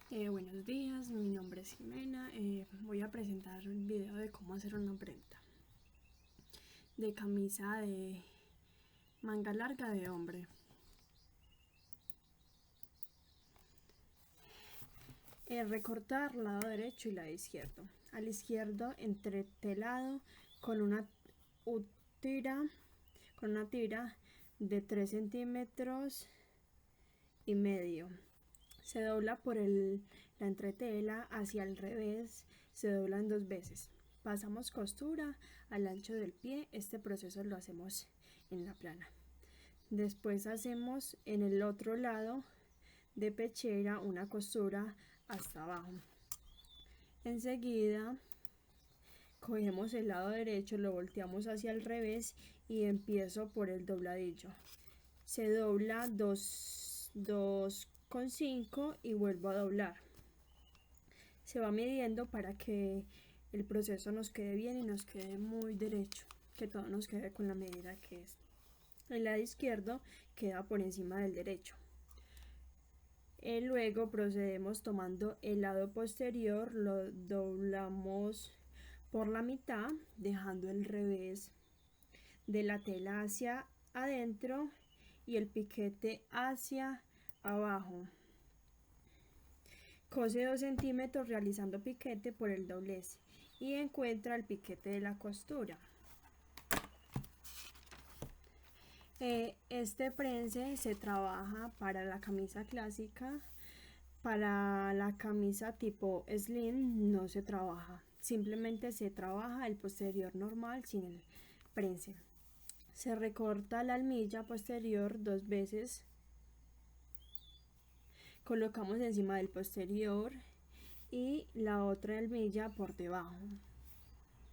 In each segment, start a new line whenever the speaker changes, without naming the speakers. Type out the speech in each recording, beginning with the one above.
Buenos días, mi nombre es Jimena. Voy a presentar el video de cómo hacer una prenda de camisa de manga larga de hombre. Recortar lado derecho y lado izquierdo. Al izquierdo entretelado con una tira, de 3 centímetros y medio. Se dobla por la entretela hacia el revés, se dobla en 2 veces. Pasamos costura al ancho del pie. Este proceso lo hacemos en la plana. Después hacemos en el otro lado de pechera una costura hasta abajo. Enseguida cogemos el lado derecho, lo volteamos hacia el revés y empiezo por el dobladillo. Se dobla 2,5 y vuelvo a doblar. Se va midiendo para que el proceso nos quede bien y nos quede muy derecho, que todo nos quede con la medida que es. El lado izquierdo queda por encima del derecho. Luego procedemos tomando el lado posterior, lo doblamos por la mitad, dejando el revés de la tela hacia adentro y el piquete hacia abajo. Cose 2 centímetros realizando piquete por el doblez y encuentra el piquete de la costura. Este prense se trabaja para la camisa clásica. Para la camisa tipo slim no se trabaja, simplemente se trabaja el posterior normal sin el prense. Se recorta la almilla posterior 2 veces, colocamos encima del posterior y la otra almilla por debajo,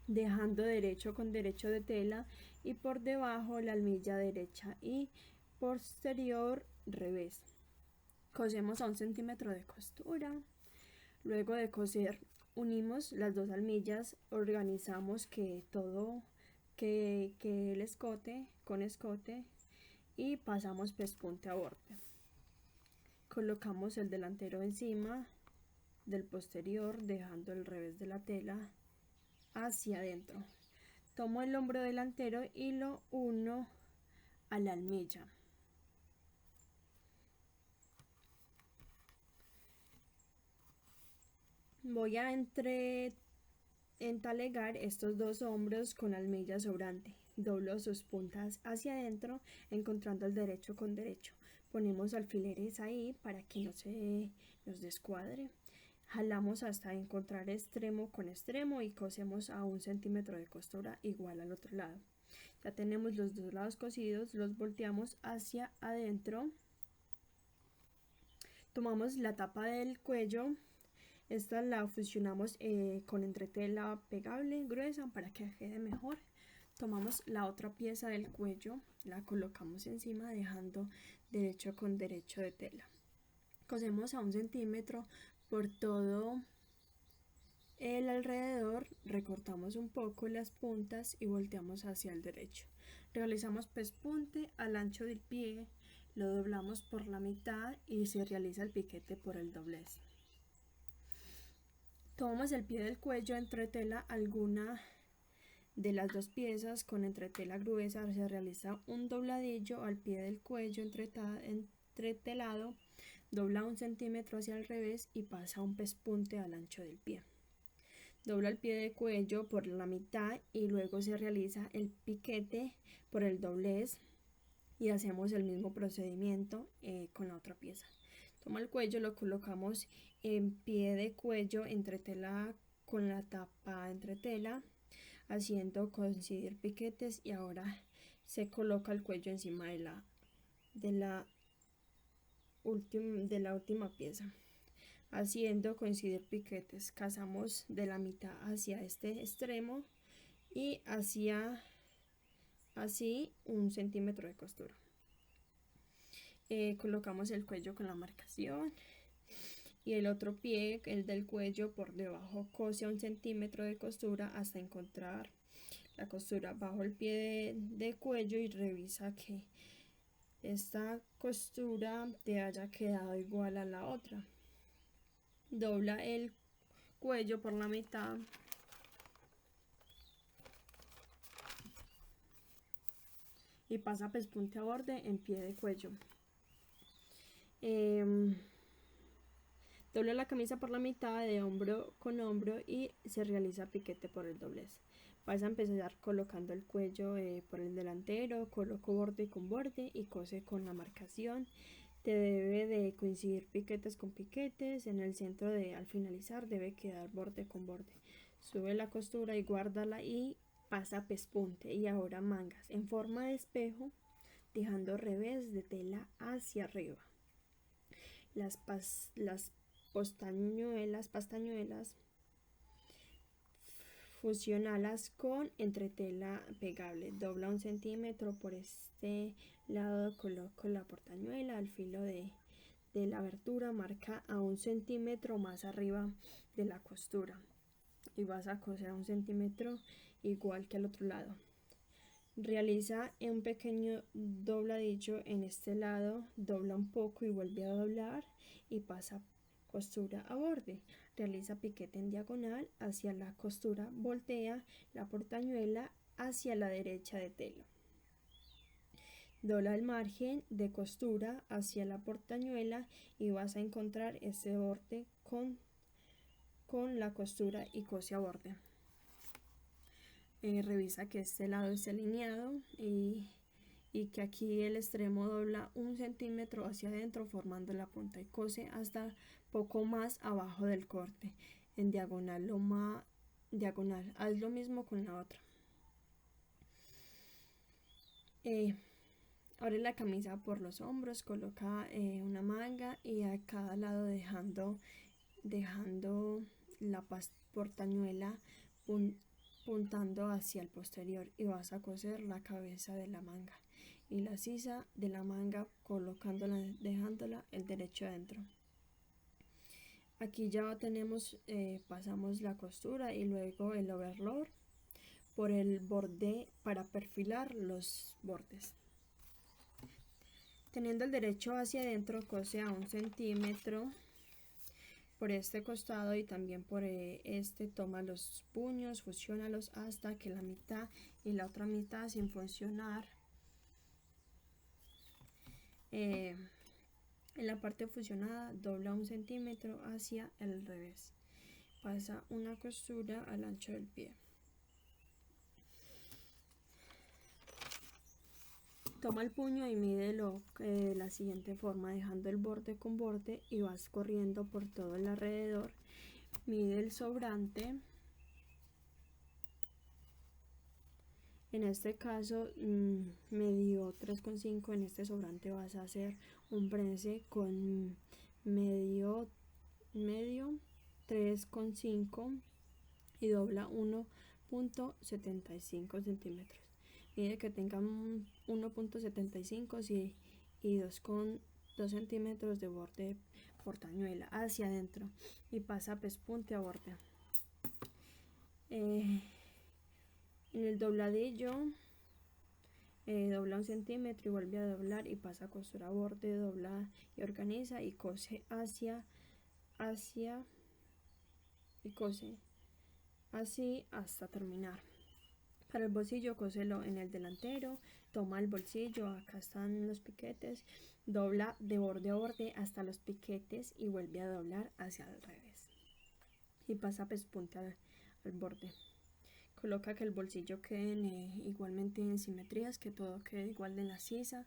dejando derecho con derecho de tela y por debajo la almilla derecha y posterior revés. Cosemos a 1 centímetro de costura. Luego de coser unimos las dos almillas, organizamos que todo que el escote con escote y pasamos pespunte a borde. Colocamos el delantero encima del posterior, dejando el revés de la tela hacia adentro. Tomo el hombro delantero y lo uno a la almilla. Voy a entalegar estos dos hombros con la almilla sobrante. Doblo sus puntas hacia adentro, encontrando el derecho con derecho. Ponemos alfileres ahí para que no se nos descuadre. Jalamos hasta encontrar extremo con extremo y cosemos a 1 centímetro de costura igual al otro lado. Ya tenemos los dos lados cosidos, los volteamos hacia adentro. Tomamos la tapa del cuello. Esta la fusionamos con entretela pegable gruesa para que quede mejor. Tomamos la otra pieza del cuello, la colocamos encima dejando derecho con derecho de tela. Cosemos a 1 centímetro por todo el alrededor, recortamos un poco las puntas y volteamos hacia el derecho. Realizamos pespunte al ancho del pie, lo doblamos por la mitad y se realiza el piquete por el doblez. Tomamos el pie del cuello, entretela alguna de las dos piezas con entretela gruesa, se realiza un dobladillo al pie del cuello entretelado, dobla 1 centímetro hacia el revés y pasa un pespunte al ancho del pie. Dobla el pie de cuello por la mitad y luego se realiza el piquete por el doblez y hacemos el mismo procedimiento con la otra pieza. Toma el cuello, lo colocamos en pie de cuello entre tela con la tapa entre tela, haciendo coincidir piquetes y ahora se coloca el cuello encima de la última pieza, haciendo coincidir piquetes. Casamos de la mitad hacia este extremo y hacia así 1 centímetro de costura. Colocamos el cuello con la marcación y el otro pie, el del cuello, por debajo cose a 1 centímetro de costura hasta encontrar la costura bajo el pie de cuello y revisa que esta costura te haya quedado igual a la otra. dobla el cuello por la mitad y pasa pespunte a borde en pie de cuello. Dobla la camisa por la mitad de hombro con hombro y se realiza piquete por el doblez. Vas a empezar colocando el cuello por el delantero, coloco borde con borde y cose con la marcación. Te debe de coincidir piquetes con piquetes. En el centro al finalizar debe quedar borde con borde. Sube la costura y guárdala y pasa pespunte. Y ahora mangas en forma de espejo, dejando revés de tela hacia arriba. Las pastañuelas fusionalas con entretela pegable. Dobla 1 centímetro por este lado, coloco la portañuela al filo de la abertura, marca a 1 centímetro más arriba de la costura y vas a coser a 1 centímetro igual que al otro lado. Realiza un pequeño dobladillo en este lado, dobla un poco y vuelve a doblar y pasa costura a borde. Realiza piquete en diagonal hacia la costura, voltea la portañuela hacia la derecha de tela. Dobla el margen de costura hacia la portañuela y vas a encontrar ese borde con la costura y cose a borde. Revisa que este lado esté alineado y que aquí el extremo dobla 1 centímetro hacia adentro formando la punta y cose hasta poco más abajo del corte en diagonal, haz lo mismo con la otra. Abre la camisa por los hombros, coloca una manga y a cada lado dejando la portañuela puntando hacia el posterior y vas a coser la cabeza de la manga y la sisa de la manga colocándola, dejándola el derecho adentro. Aquí ya tenemos, pasamos la costura y luego el overlock por el borde para perfilar los bordes. Teniendo el derecho hacia adentro, cose a 1 centímetro por este costado y también por este. Toma los puños, fusiónalos hasta que la mitad y la otra mitad sin funcionar. En la parte fusionada dobla 1 centímetro hacia el revés. Pasa una costura al ancho del pie. Toma el puño y mídelo de la siguiente forma, dejando el borde con borde y vas corriendo por todo el alrededor. Mide el sobrante. En este caso me dio 3,5. En este sobrante vas a hacer un prense con medio 3,5 y dobla 1,75 centímetros. Mide que tengan 1,75 y 2,2 centímetros de borde portañuela hacia adentro y pasa pespunte a borde. En el dobladillo dobla 1 centímetro y vuelve a doblar y pasa costura a borde, dobla y organiza y cose hacia y cose así hasta terminar. Para el bolsillo, cóselo en el delantero, toma el bolsillo, acá están los piquetes, dobla de borde a borde hasta los piquetes y vuelve a doblar hacia el revés y pasa pespunte al borde. Coloca que el bolsillo quede igualmente en simetrías, que todo quede igual de la sisa,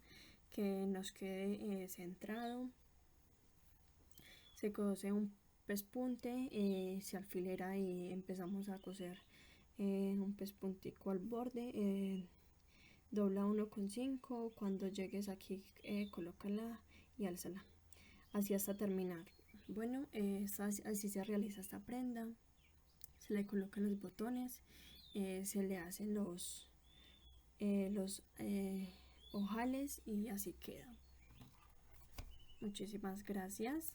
que nos quede centrado. Se cose un pespunte, se alfilera y empezamos a coser un pespuntico al borde. Dobla 1,5. Cuando llegues aquí colócala y álzala así hasta terminar. Bueno, así se realiza esta prenda. Se le colocan los botones, se le hacen los ojales y así queda. Muchísimas gracias.